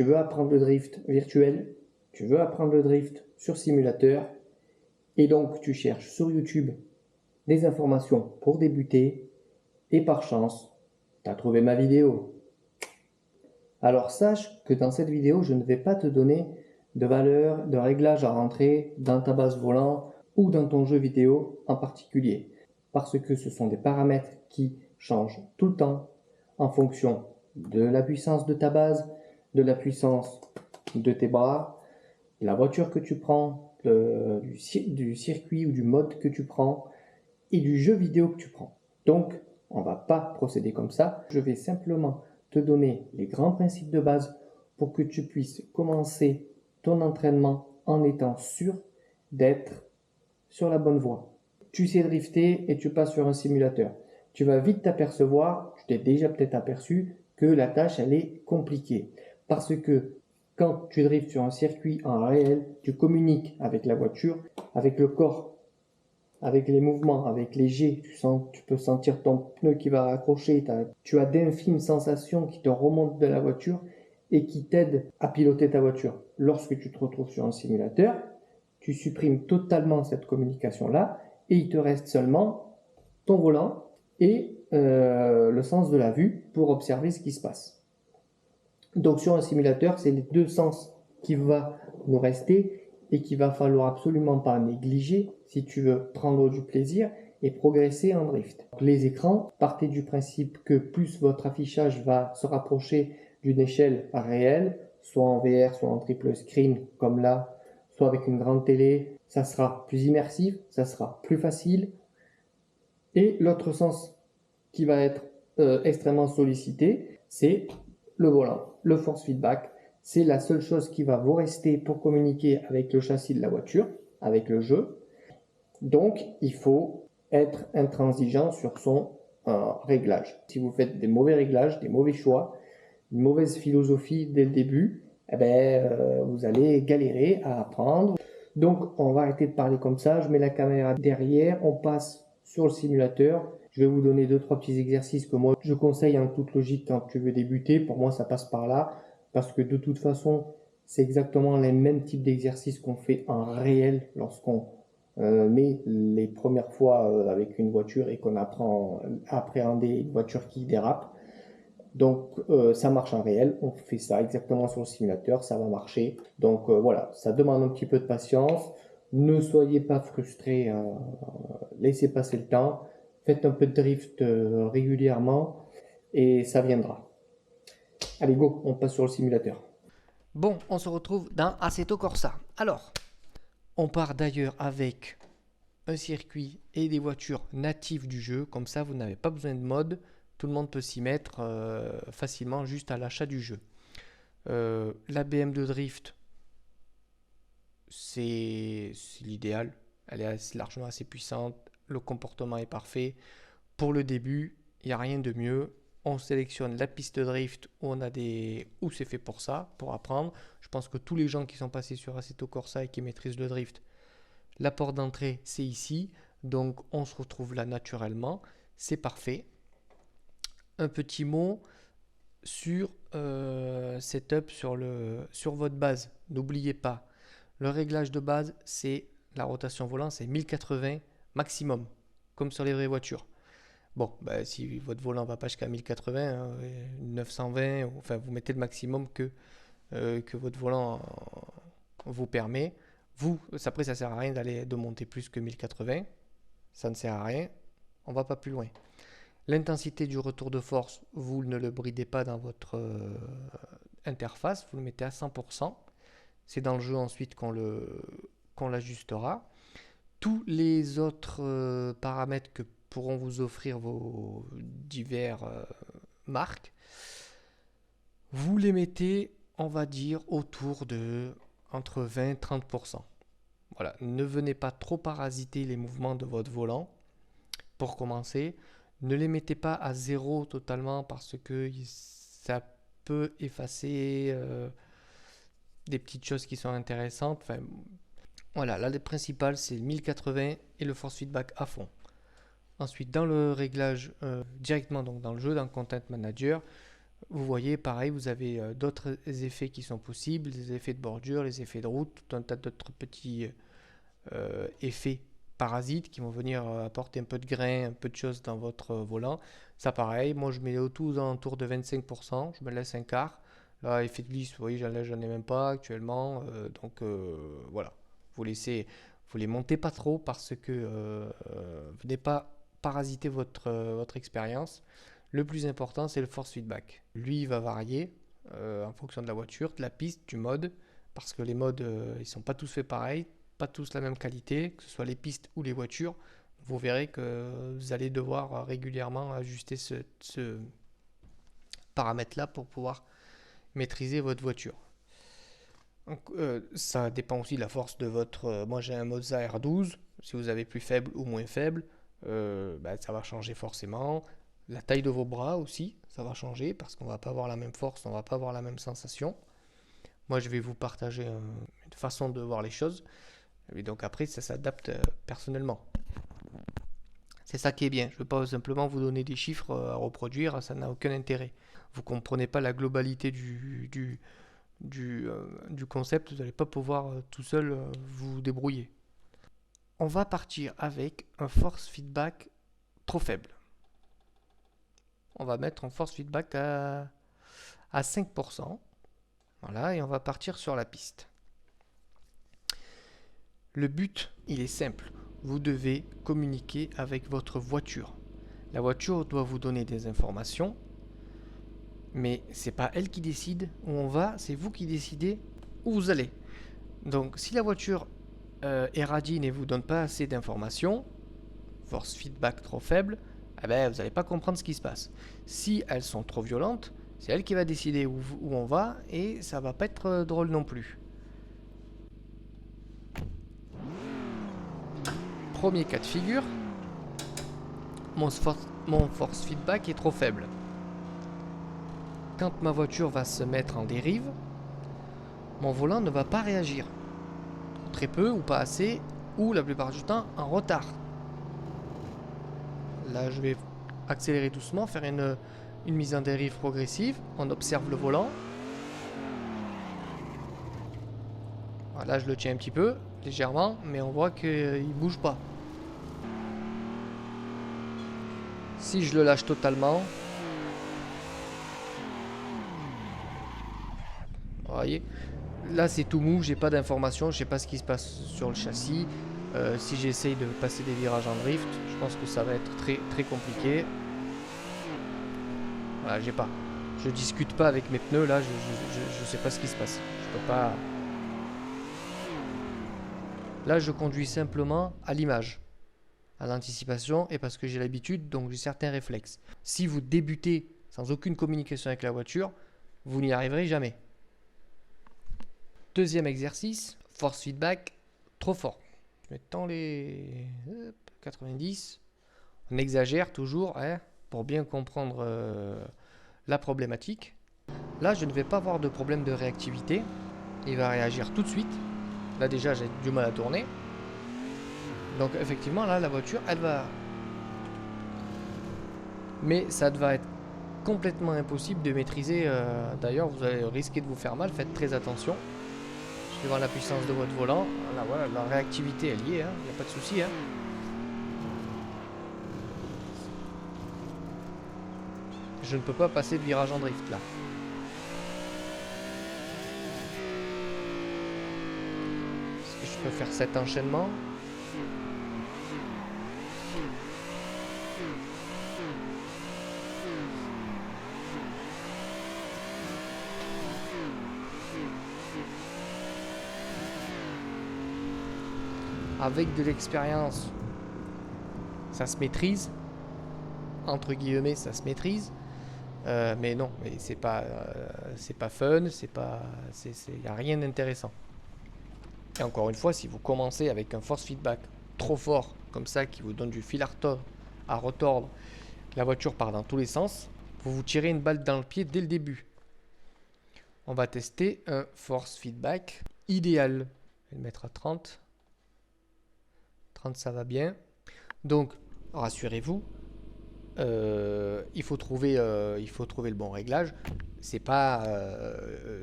tu veux apprendre le drift virtuel, tu veux apprendre le drift sur simulateur, et donc tu cherches sur YouTube des informations pour débuter, et par chance, tu as trouvé ma vidéo. Alors sache que dans cette vidéo, je ne vais pas te donner de valeur, de réglage à rentrer dans ta base volant ou dans ton jeu vidéo en particulier, parce que ce sont des paramètres qui changent tout le temps en fonction de la puissance de ta base, de la puissance de tes bras, de la voiture que tu prends, du circuit ou du mode que tu prends et du jeu vidéo que tu prends. Donc, on ne va pas procéder comme ça. Je vais simplement te donner les grands principes de base pour que tu puisses commencer ton entraînement en étant sûr d'être sur la bonne voie. Tu sais drifter et tu passes sur un simulateur. Tu vas vite t'apercevoir, je t'ai déjà peut-être aperçu, que la tâche elle est compliquée. Parce que quand tu driftes sur un circuit en réel, tu communiques avec la voiture, avec le corps, avec les mouvements, avec les jets. Tu peux sentir ton pneu qui va raccrocher. Tu as d'infimes sensations qui te remontent de la voiture et qui t'aident à piloter ta voiture. Lorsque tu te retrouves sur un simulateur, tu supprimes totalement cette communication-là et il te reste seulement ton volant et le sens de la vue pour observer ce qui se passe. Donc sur un simulateur, c'est les deux sens qui vont nous rester et qu'il va falloir absolument pas négliger si tu veux prendre du plaisir et progresser en drift. Les écrans, partez du principe que plus votre affichage va se rapprocher d'une échelle réelle, soit en VR, soit en triple screen comme là, soit avec une grande télé, ça sera plus immersif, ça sera plus facile. Et l'autre sens qui va être extrêmement sollicité, c'est le volant, le force feedback. C'est la seule chose qui va vous rester pour communiquer avec le châssis de la voiture, avec le jeu. Donc, il faut être intransigeant sur son réglage. Si vous faites des mauvais réglages, des mauvais choix, une mauvaise philosophie dès le début, vous allez galérer à apprendre. Donc, on va arrêter de parler comme ça. Je mets la caméra derrière, on passe sur le simulateur. Je vais vous donner 2-3 petits exercices que moi je conseille en toute logique quand tu veux débuter. Pour moi, ça passe par là parce que de toute façon, c'est exactement les mêmes types d'exercices qu'on fait en réel lorsqu'on met les premières fois avec une voiture et qu'on apprend à appréhender une voiture qui dérape. Donc ça marche en réel, on fait ça exactement sur le simulateur, ça va marcher. Donc voilà, ça demande un petit peu de patience. Ne soyez pas frustrés, laissez passer le temps. Faites un peu de drift régulièrement et ça viendra. Allez go, on passe sur le simulateur. Bon, on se retrouve dans Assetto Corsa. Alors, on part d'ailleurs avec un circuit et des voitures natives du jeu. Comme ça, vous n'avez pas besoin de mode. Tout le monde peut s'y mettre facilement juste à l'achat du jeu. La BM de drift, c'est l'idéal. Elle est largement assez puissante. Le comportement est parfait. Pour le début, il n'y a rien de mieux. On sélectionne la piste de drift où c'est fait pour ça, pour apprendre. Je pense que tous les gens qui sont passés sur Assetto Corsa et qui maîtrisent le drift, la porte d'entrée, c'est ici. Donc, on se retrouve là naturellement. C'est parfait. Un petit mot sur setup sur votre base. N'oubliez pas, le réglage de base, c'est la rotation volant, c'est 1080 maximum, comme sur les vraies voitures. Bon, si votre volant ne va pas jusqu'à 1080, 920, enfin vous mettez le maximum que votre volant vous permet. Après ça ne sert à rien de monter plus que 1080, ça ne sert à rien, on ne va pas plus loin. L'intensité du retour de force, vous ne le bridez pas dans votre interface, vous le mettez à 100%. C'est dans le jeu ensuite qu'on l'ajustera. Tous les autres paramètres que pourront vous offrir vos divers marques, vous les mettez, on va dire, autour de entre 20 et 30%. Voilà, ne venez pas trop parasiter les mouvements de votre volant. Pour commencer, ne les mettez pas à zéro totalement parce que ça peut effacer des petites choses qui sont intéressantes. Enfin, voilà, là le principal c'est 1080 et le force feedback à fond. Ensuite, dans le réglage directement donc dans le jeu, dans le Content Manager, Vous voyez, pareil, vous avez d'autres effets qui sont possibles, les effets de bordure, les effets de route, tout un tas d'autres petits effets parasites qui vont venir apporter un peu de grain, un peu de choses dans votre volant. Ça pareil, moi je mets tout aux alentours de 25%, je me laisse un quart. Là, effet de glisse, vous voyez, j'en ai même pas actuellement. Voilà, vous laissez, vous les montez pas trop parce que venez pas parasiter votre expérience. Le plus important, c'est le force feedback. Lui, il va varier en fonction de la voiture, de la piste, du mode, parce que les modes, ils sont pas tous faits pareil, pas tous la même qualité, que ce soit les pistes ou les voitures. Vous verrez que vous allez devoir régulièrement ajuster ce paramètre-là pour pouvoir maîtriser votre voiture. Donc, ça dépend aussi de la force de votre... moi j'ai un Moza R12, si vous avez plus faible ou moins faible, ça va changer forcément. La taille de vos bras aussi, ça va changer parce qu'on va pas avoir la même force, on va pas avoir la même sensation. Moi je vais vous partager une façon de voir les choses. Et donc après ça s'adapte personnellement. C'est ça qui est bien. Je ne veux pas simplement vous donner des chiffres à reproduire, ça n'a aucun intérêt. Vous ne comprenez pas la globalité du concept, vous n'allez pas pouvoir tout seul vous débrouiller. On va partir avec un force feedback trop faible. On va mettre un force feedback à 5%. Voilà, et on va partir sur la piste. Le but, il est simple. Vous devez communiquer avec votre voiture. La voiture doit vous donner des informations, mais c'est pas elle qui décide où on va, c'est vous qui décidez où vous allez. Donc si la voiture est radine et vous donne pas assez d'informations, force feedback trop faible, vous n'allez pas comprendre ce qui se passe. Si elles sont trop violentes, c'est elle qui va décider où on va et ça va pas être drôle non plus. Premier cas de figure, mon force feedback est trop faible. Quand ma voiture va se mettre en dérive, mon volant ne va pas réagir. Très peu ou pas assez, ou la plupart du temps en retard. Là, je vais accélérer doucement, faire une mise en dérive progressive. On observe le volant. Voilà, je le tiens un petit peu, légèrement, mais on voit qu'il ne bouge pas. Si je le lâche totalement, vous voyez, là c'est tout mou, j'ai pas d'informations, je sais pas ce qui se passe sur le châssis. Si j'essaye de passer des virages en drift, je pense que ça va être très très compliqué. Voilà, j'ai pas. Je discute pas avec mes pneus là, je sais pas ce qui se passe. Je peux pas. Là, je conduis simplement à l'image, à l'anticipation et parce que j'ai l'habitude, donc j'ai certains réflexes. Si vous débutez sans aucune communication avec la voiture, vous n'y arriverez jamais. Deuxième exercice, force feedback trop fort. Je mets dans les 90. On exagère toujours pour bien comprendre la problématique. Là, je ne vais pas avoir de problème de réactivité. Il va réagir tout de suite. Là, déjà, j'ai du mal à tourner. Donc, effectivement, là, la voiture, elle va... Mais ça va être complètement impossible de maîtriser. D'ailleurs, vous allez risquer de vous faire mal. Faites très attention. Suivant la puissance de votre volant. Là, voilà, la réactivité, elle y est. Il n'y a pas de souci. Je ne peux pas passer de virage en drift, là. Est-ce que je peux faire cet enchaînement ? Avec de l'expérience, ça se maîtrise. Entre guillemets, ça se maîtrise. Mais non, mais c'est pas fun, y a rien d'intéressant. Et encore une fois, si vous commencez avec un force feedback trop fort, comme ça, qui vous donne du fil à retordre, la voiture part dans tous les sens, vous vous tirez une balle dans le pied dès le début. On va tester un force feedback idéal. Je vais le mettre à 30. 30, ça va bien. Donc, rassurez-vous, il faut trouver le bon réglage. C'est pas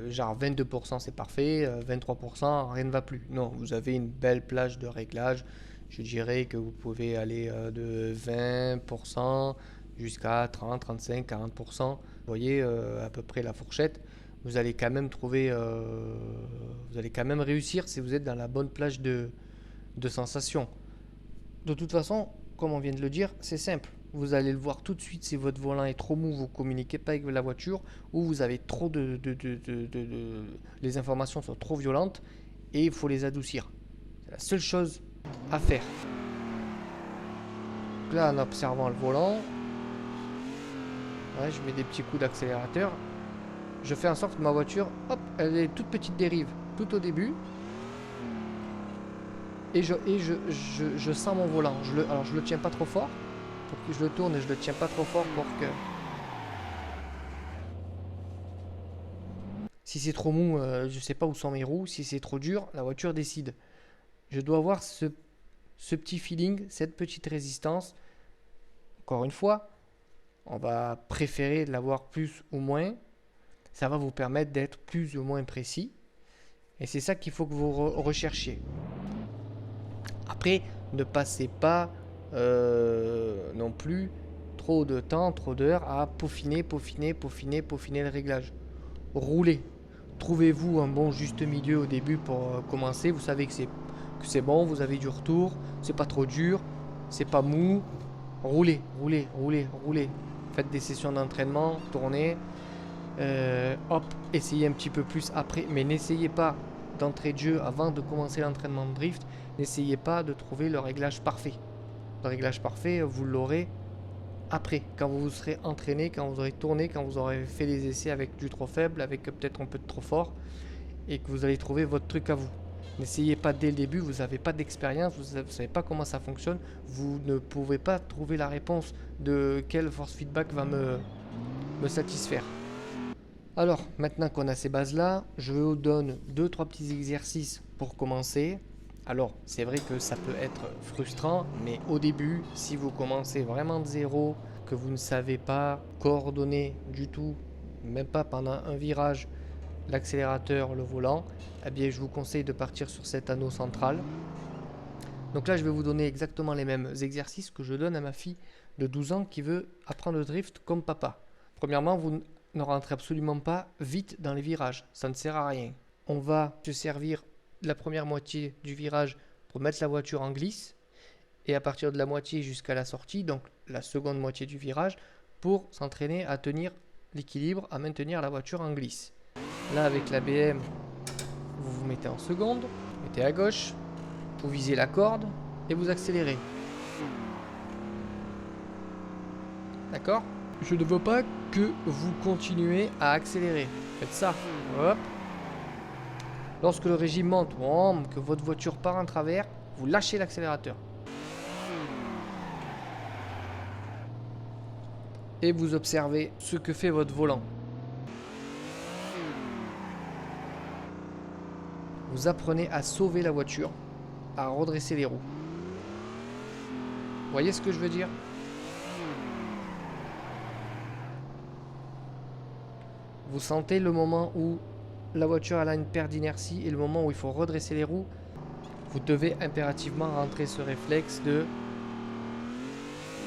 genre 22% c'est parfait, 23% rien ne va plus. Non, vous avez une belle plage de réglage. Je dirais que vous pouvez aller de 20% jusqu'à 30, 35, 40%. Vous voyez à peu près la fourchette. Vous allez quand même trouver, vous allez quand même réussir si vous êtes dans la bonne plage de sensations. De toute façon, comme on vient de le dire, c'est simple. Vous allez le voir tout de suite si votre volant est trop mou, vous ne communiquez pas avec la voiture, ou vous avez trop les informations sont trop violentes et il faut les adoucir. C'est la seule chose à faire. Donc là, en observant le volant, ouais, je mets des petits coups d'accélérateur. Je fais en sorte que ma voiture, hop, elle est toute petite dérive tout au début. Et je sens mon volant. Alors je le tiens pas trop fort. Pour que je le tourne et je le tiens pas trop fort pour que... Si c'est trop mou, je sais pas où sont mes roues. Si c'est trop dur, la voiture décide. Je dois avoir ce petit feeling, cette petite résistance. Encore une fois, on va préférer l'avoir plus ou moins. Ça va vous permettre d'être plus ou moins précis. Et c'est ça qu'il faut que vous recherchiez. Après, ne passez pas non plus trop de temps, trop d'heures à peaufiner le réglage. Roulez. Trouvez-vous un bon juste milieu au début pour commencer. Vous savez que c'est bon, vous avez du retour, c'est pas trop dur, c'est pas mou. Roulez. Faites des sessions d'entraînement, tournez. Hop, essayez un petit peu plus après, mais n'essayez pas d'entrée de jeu avant de commencer l'entraînement de drift. N'essayez pas de trouver le réglage parfait. Le réglage parfait, vous l'aurez après, quand vous vous serez entraîné, quand vous aurez tourné, quand vous aurez fait des essais avec du trop faible, avec peut-être un peu de trop fort, et que vous allez trouver votre truc à vous. N'essayez pas dès le début, vous n'avez pas d'expérience, vous ne savez pas comment ça fonctionne, vous ne pouvez pas trouver la réponse de quel force feedback va me satisfaire. Alors, maintenant qu'on a ces bases-là, je vous donne 2-3 petits exercices pour commencer. Alors, c'est vrai que ça peut être frustrant, mais au début, si vous commencez vraiment de zéro, que vous ne savez pas coordonner du tout, même pas pendant un virage, l'accélérateur, le volant, eh bien, je vous conseille de partir sur cet anneau central. Donc là, je vais vous donner exactement les mêmes exercices que je donne à ma fille de 12 ans qui veut apprendre le drift comme papa. Premièrement, vous ne rentrez absolument pas vite dans les virages, ça ne sert à rien. On va se servir de la première moitié du virage pour mettre la voiture en glisse et à partir de la moitié jusqu'à la sortie, donc la seconde moitié du virage, pour s'entraîner à tenir l'équilibre, à maintenir la voiture en glisse. Là, avec la BM, vous vous mettez en seconde, vous mettez à gauche, vous visez la corde et vous accélérez. D'accord ? Je ne veux pas que vous continuez à accélérer. Faites ça. Hop. Lorsque le régime monte, que votre voiture part en travers, vous lâchez l'accélérateur. Et vous observez ce que fait votre volant. Vous apprenez à sauver la voiture, à redresser les roues. Vous voyez ce que je veux dire ? Vous sentez le moment où la voiture a une perte d'inertie et le moment où il faut redresser les roues. Vous devez impérativement rentrer ce réflexe de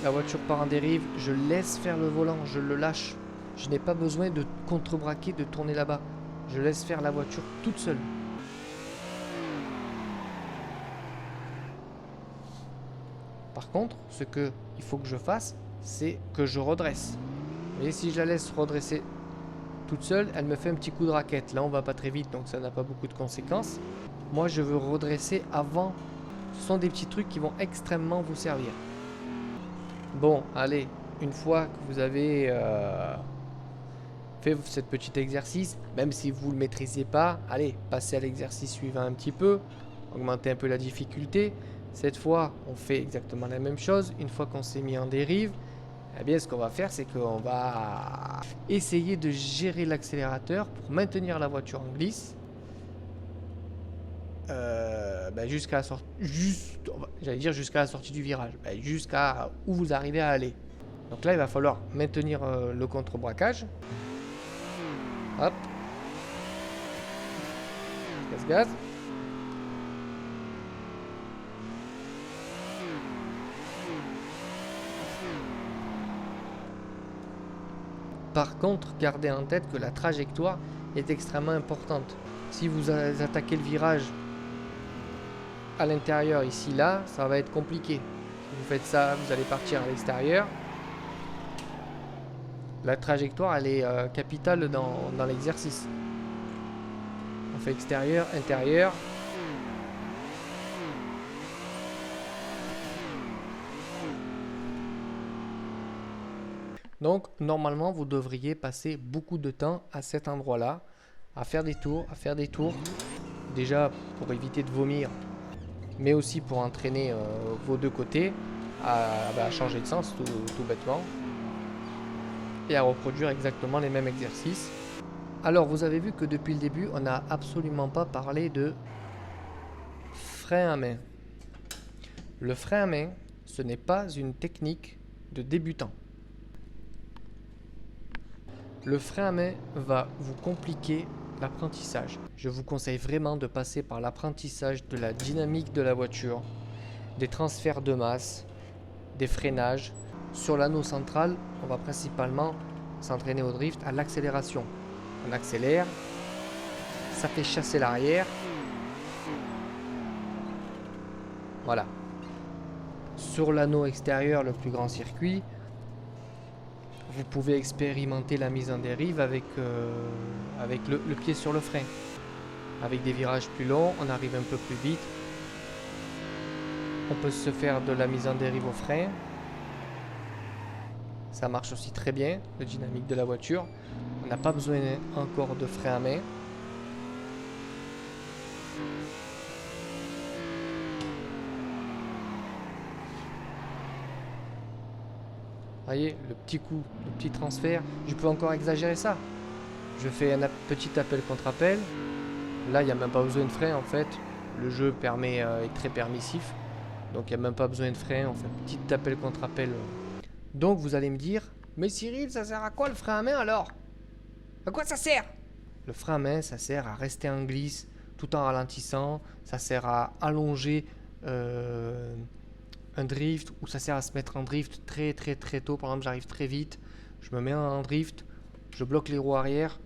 la voiture part en dérive, je laisse faire le volant, je le lâche. Je n'ai pas besoin de contrebraquer, de tourner là-bas. Je laisse faire la voiture toute seule. Par contre, ce qu'il faut que je fasse, c'est que je redresse. Vous voyez, si je la laisse redresser toute seule, elle me fait un petit coup de raquette. Là, on va pas très vite, donc ça n'a pas beaucoup de conséquences. Moi, je veux redresser avant. Ce sont des petits trucs qui vont extrêmement vous servir. Bon, allez, une fois que vous avez fait ce petit exercice, même si vous ne le maîtrisez pas, allez, passez à l'exercice suivant un petit peu, augmentez un peu la difficulté. Cette fois, on fait exactement la même chose. Une fois qu'on s'est mis en dérive, eh bien, ce qu'on va faire, c'est qu'on va essayer de gérer l'accélérateur pour maintenir la voiture en glisse jusqu'à la sortie du virage, jusqu'à où vous arrivez à aller. Donc là, il va falloir maintenir le contre-braquage. Hop. Gaz. Par contre, gardez en tête que la trajectoire est extrêmement importante. Si vous attaquez le virage à l'intérieur, ici, là, ça va être compliqué. Si vous faites ça, vous allez partir à l'extérieur. La trajectoire, elle est capitale dans l'exercice. On fait extérieur, intérieur. Donc, normalement, vous devriez passer beaucoup de temps à cet endroit-là, à faire des tours, Déjà, pour éviter de vomir, mais aussi pour entraîner vos deux côtés à changer de sens, tout bêtement. Et à reproduire exactement les mêmes exercices. Alors, vous avez vu que depuis le début, on n'a absolument pas parlé de frein à main. Le frein à main, ce n'est pas une technique de débutant. Le frein à main va vous compliquer l'apprentissage. Je vous conseille vraiment de passer par l'apprentissage de la dynamique de la voiture, des transferts de masse, des freinages. Sur l'anneau central, on va principalement s'entraîner au drift à l'accélération. On accélère, ça fait chasser l'arrière. Voilà. Sur l'anneau extérieur, le plus grand circuit, vous pouvez expérimenter la mise en dérive avec le pied sur le frein. Avec des virages plus longs, on arrive un peu plus vite. On peut se faire de la mise en dérive au frein. Ça marche aussi très bien, la dynamique de la voiture. On n'a pas besoin encore de frein à main. Voyez, le petit coup, le petit transfert. Je peux encore exagérer ça. Je fais un petit appel contre appel. Là, il n'y a même pas besoin de frein en fait. Le jeu est très permissif. Donc, il n'y a même pas besoin de frein. On fait un petit appel contre appel. Donc, vous allez me dire, mais Cyril, ça sert à quoi le frein à main alors? À quoi ça sert? Le frein à main, ça sert à rester en glisse tout en ralentissant. Ça sert à allonger un drift, ou ça sert à se mettre en drift très tôt. Par exemple, j'arrive très vite, je me mets en drift, je bloque les roues arrière,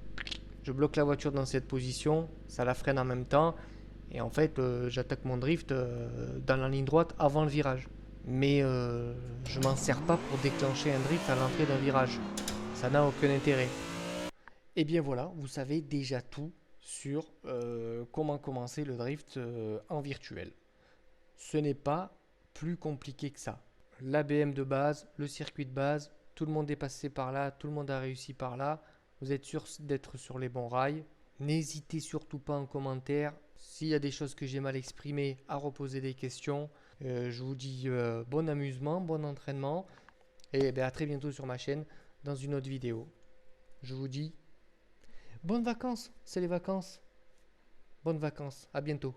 je bloque la voiture dans cette position, ça la freine en même temps, et en fait j'attaque mon drift dans la ligne droite avant le virage. Mais je m'en sers pas pour déclencher un drift à l'entrée d'un virage, ça n'a aucun intérêt. Et bien voilà, vous savez déjà tout sur comment commencer le drift en virtuel. Ce n'est pas plus compliqué que ça. L'ABM de base, le circuit de base, tout le monde est passé par là, tout le monde a réussi par là. Vous êtes sûr d'être sur les bons rails. N'hésitez surtout pas en commentaire. S'il y a des choses que j'ai mal exprimées, à reposer des questions. Je vous dis bon amusement, bon entraînement. Et à très bientôt sur ma chaîne dans une autre vidéo. Je vous dis bonnes vacances, c'est les vacances. Bonnes vacances, à bientôt.